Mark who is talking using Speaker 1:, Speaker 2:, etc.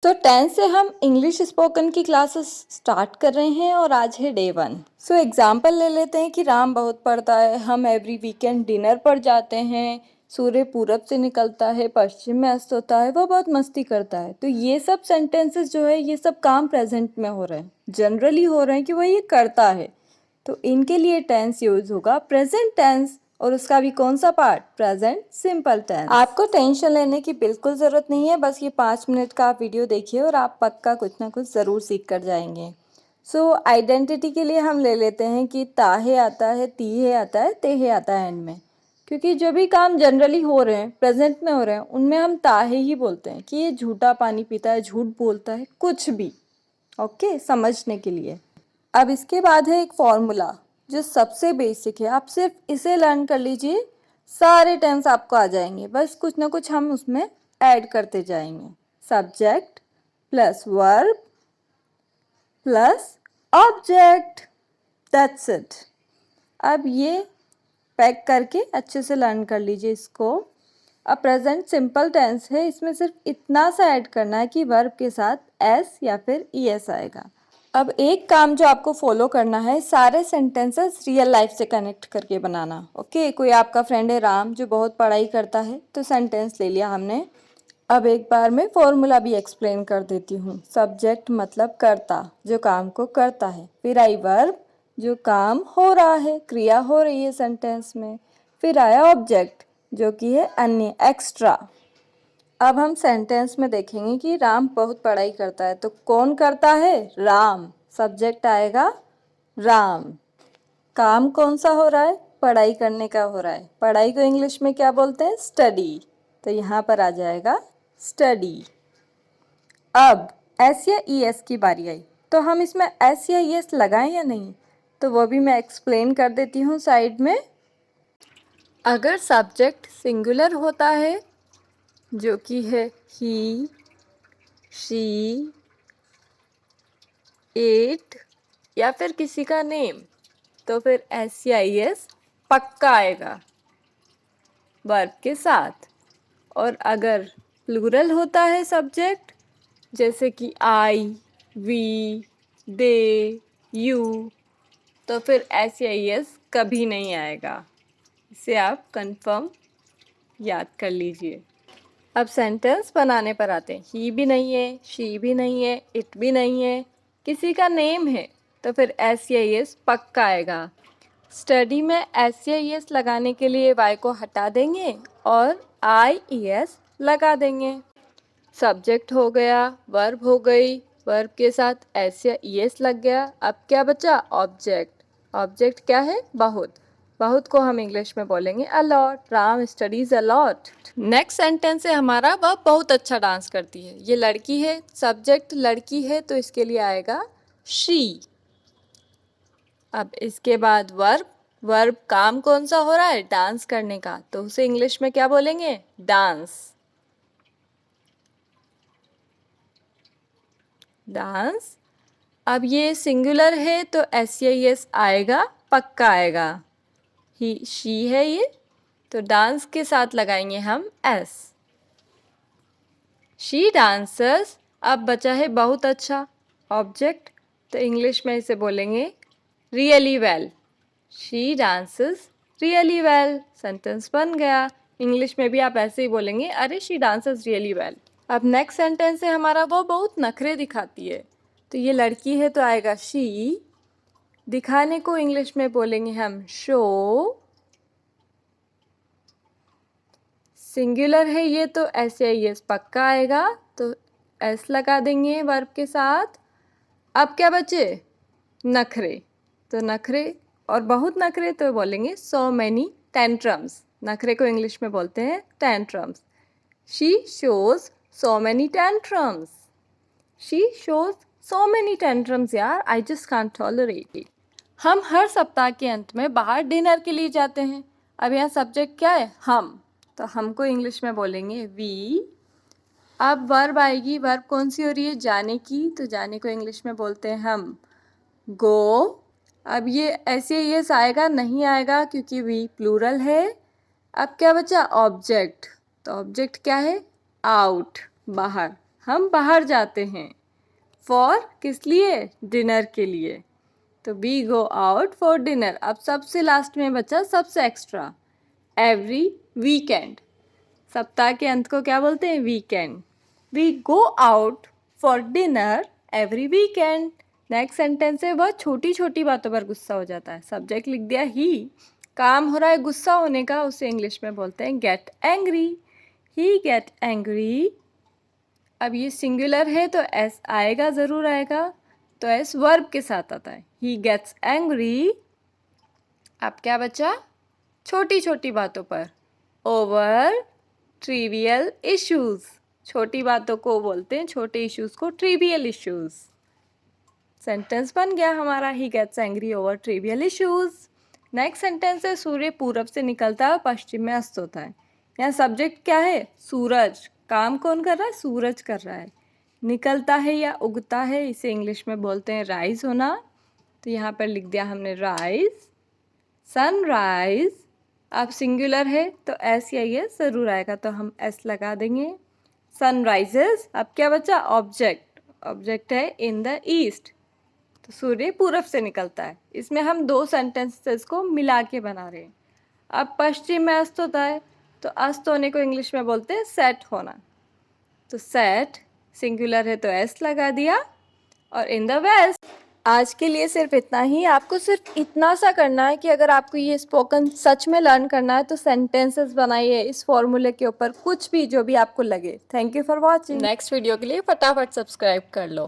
Speaker 1: तो 10 से हम इंग्लिश स्पोकन की क्लासेस स्टार्ट कर रहे हैं और आज है डे 1। सो एग्जाम्पल ले लेते हैं कि राम बहुत पढ़ता है, हम एवरी वीकेंड डिनर पर जाते हैं, सूर्य पूरब से निकलता है, पश्चिम में अस्त होता है, वो बहुत मस्ती करता है। तो ये सब सेंटेंसेस जो है ये सब काम प्रेजेंट में हो रहे हैं, जनरली हो रहे हैं कि वो ये करता है। तो इनके लिए टेंस यूज होगा प्रेजेंट टेंस, और उसका भी कौन सा पार्ट, प्रेजेंट सिंपल टेंस। आपको टेंशन लेने की बिल्कुल ज़रूरत नहीं है, बस ये 5 मिनट का आप वीडियो देखिए और आप पक्का कुछ ना कुछ ज़रूर सीख कर जाएंगे। सो आइडेंटिटी के लिए हम ले लेते हैं कि ताहे आता है, तीहे आता है, तेहे आता है एंड में, क्योंकि जो भी काम जनरली हो रहे हैं, प्रेजेंट में हो रहे हैं, उनमें हम ताहे ही बोलते हैं कि ये झूठा पानी पीता है, झूठ बोलता है, कुछ भी। ओके, समझने के लिए। अब इसके बाद है एक फॉर्मूला जो सबसे बेसिक है, आप सिर्फ इसे लर्न कर लीजिए, सारे टेंस आपको आ जाएंगे। बस कुछ ना कुछ हम उसमें ऐड करते जाएंगे। Subject plus verb plus object, that's it. अब ये पैक करके अच्छे से लर्न कर लीजिए इसको। अब प्रेजेंट सिंपल टेंस है, इसमें सिर्फ इतना सा ऐड करना है कि वर्ब के साथ एस या फिर ईएस आएगा। अब एक काम जो आपको फॉलो करना है, सारे सेंटेंसेस रियल लाइफ से कनेक्ट करके बनाना। ओके, कोई आपका फ्रेंड है राम जो बहुत पढ़ाई करता है, तो सेंटेंस ले लिया हमने। अब एक बार मैं फॉर्मूला भी एक्सप्लेन कर देती हूँ। सब्जेक्ट मतलब कर्ता, जो काम को करता है। फिर आई वर्ब, जो काम हो रहा है, क्रिया हो रही है सेंटेंस में। फिर आया ऑब्जेक्ट, जो कि है अन्य, एक्स्ट्रा। अब हम सेंटेंस में देखेंगे कि राम बहुत पढ़ाई करता है, तो कौन करता है, राम। सब्जेक्ट आएगा राम। काम कौन सा हो रहा है, पढ़ाई करने का हो रहा है। पढ़ाई को इंग्लिश में क्या बोलते हैं, स्टडी। तो यहाँ पर आ जाएगा स्टडी। अब एस या ई एस की बारी आई, तो हम इसमें एस या ई एस लगाएं या नहीं, तो वो भी मैं एक्सप्लेन कर देती हूँ साइड में। अगर सब्जेक्ट सिंगुलर होता है, जो कि है ही, शी, इट या फिर किसी का नेम, तो फिर एस या ई एस पक्का आएगा वर्ब के साथ। और अगर प्लूरल होता है सब्जेक्ट, जैसे कि आई, वी, दे, यू, तो फिर एस या ई एस कभी नहीं आएगा। इसे आप कंफर्म याद कर लीजिए। अब सेंटेंस बनाने पर आते हैं। ही भी नहीं है, शी भी नहीं है, इट भी नहीं है, किसी का नेम है, तो फिर एस या एस पक्का आएगा। स्टडी में एस या एस लगाने के लिए वाई को हटा देंगे और आई ई एस लगा देंगे। सब्जेक्ट हो गया, वर्ब हो गई, वर्ब के साथ एस या ई एस लग गया। अब क्या बचा, ऑब्जेक्ट। ऑब्जेक्ट क्या है, बहुत। बहुत को हम इंग्लिश में बोलेंगे a lot. Ram studies a lot. Next sentence है हमारा, वह बहुत अच्छा डांस करती है। ये लड़की है, सब्जेक्ट लड़की है, तो इसके लिए आएगा शी। अब इसके बाद वर्ब। वर्ब काम कौन सा हो रहा है, डांस करने का, तो उसे इंग्लिश में क्या बोलेंगे, डांस। डांस। अब ये सिंगुलर है तो एस या एस आएगा, पक्का आएगा। ही, शी है ये, तो डांस के साथ लगाएंगे हम एस। She dancers. अब बचा है बहुत अच्छा, ऑब्जेक्ट, तो इंग्लिश में इसे बोलेंगे really well. She dances really well. Sentence बन गया। इंग्लिश में भी आप ऐसे ही बोलेंगे, अरे शी डांसेस रियली वेल। अब नेक्स्ट सेंटेंस है हमारा, वो बहुत नखरे दिखाती है। तो ये लड़की है तो आएगा शी। दिखाने को इंग्लिश में बोलेंगे हम शो। सिंगुलर है ये तो एस या एस पक्का आएगा, तो एस लगा देंगे वर्ब के साथ। अब क्या बचे, नखरे। तो नखरे और बहुत नखरे तो बोलेंगे सो मैनी टेंट्रम्स। नखरे को इंग्लिश में बोलते हैं tantrums. She shows so many tantrums. She shows so many tantrums यार, I just can't tolerate it. हम हर सप्ताह के अंत में बाहर डिनर के लिए जाते हैं। अब यहाँ सब्जेक्ट क्या है, हम, तो हमको इंग्लिश में बोलेंगे वी। अब वर्ब आएगी, वर्ब कौन सी हो रही है, जाने की, तो जाने को इंग्लिश में बोलते हैं हम गो। अब ये ऐसे यस आएगा नहीं आएगा क्योंकि वी प्लूरल है। अब क्या बचा, ऑब्जेक्ट। तो ऑब्जेक्ट क्या है, आउट, बाहर। हम बाहर जाते हैं। फॉर किस लिए? डिनर के लिए। तो we go out for dinner. अब सबसे लास्ट में बचा सबसे एक्स्ट्रा, एवरी वीकेंड। सप्ताह के अंत को क्या बोलते हैं? Weekend. We go out for dinner every weekend. Next sentence है, वह छोटी छोटी बातों पर गुस्सा हो जाता है। सब्जेक्ट लिख दिया ही, काम हो रहा है गुस्सा होने का, उसे इंग्लिश में बोलते हैं गेट एंग्री। ही गेट एंग्री। अब ये सिंगुलर है तो एस आएगा, ज़रूर आएगा, तो एस वर्ब के साथ आता है। He gets angry. अब क्या बचा? छोटी छोटी बातों पर, ओवर ट्रिवियल इश्यूज। छोटी बातों को बोलते हैं, छोटे इश्यूज को ट्रिवियल इश्यूज। सेंटेंस बन गया हमारा, he gets angry over trivial issues. Next sentence है, सूर्य पूरब से निकलता है और पश्चिम में अस्त होता है। यहाँ सब्जेक्ट क्या है? सूरज। काम कौन कर रहा है? सूरज कर रहा है। निकलता है या उगता है, इसे इंग्लिश में बोलते हैं राइज होना। तो यहाँ पर लिख दिया हमने राइज, सनराइज। अब सिंगुलर है तो एस या एस ज़रूर आएगा, तो हम एस लगा देंगे। सनराइजेस। अब क्या बचा? ऑब्जेक्ट। ऑब्जेक्ट है इन द ईस्ट, तो सूर्य पूरब से निकलता है। इसमें हम दो सेंटेंसेस को मिला के बना रहे हैं। अब पश्चिम में अस्त होता है, तो अस्त होने को इंग्लिश में बोलते हैं सेट होना। तो सेट सिंगुलर है तो एस लगा दिया, और इन द वेस्ट। आज के लिए सिर्फ इतना ही। आपको सिर्फ इतना सा करना है कि अगर आपको ये स्पोकन सच में लर्न करना है तो सेंटेंसेस बनाइए इस फॉर्मूले के ऊपर, कुछ भी जो भी आपको लगे। Thank you for watching. Next video के लिए फटाफट सब्सक्राइब कर लो।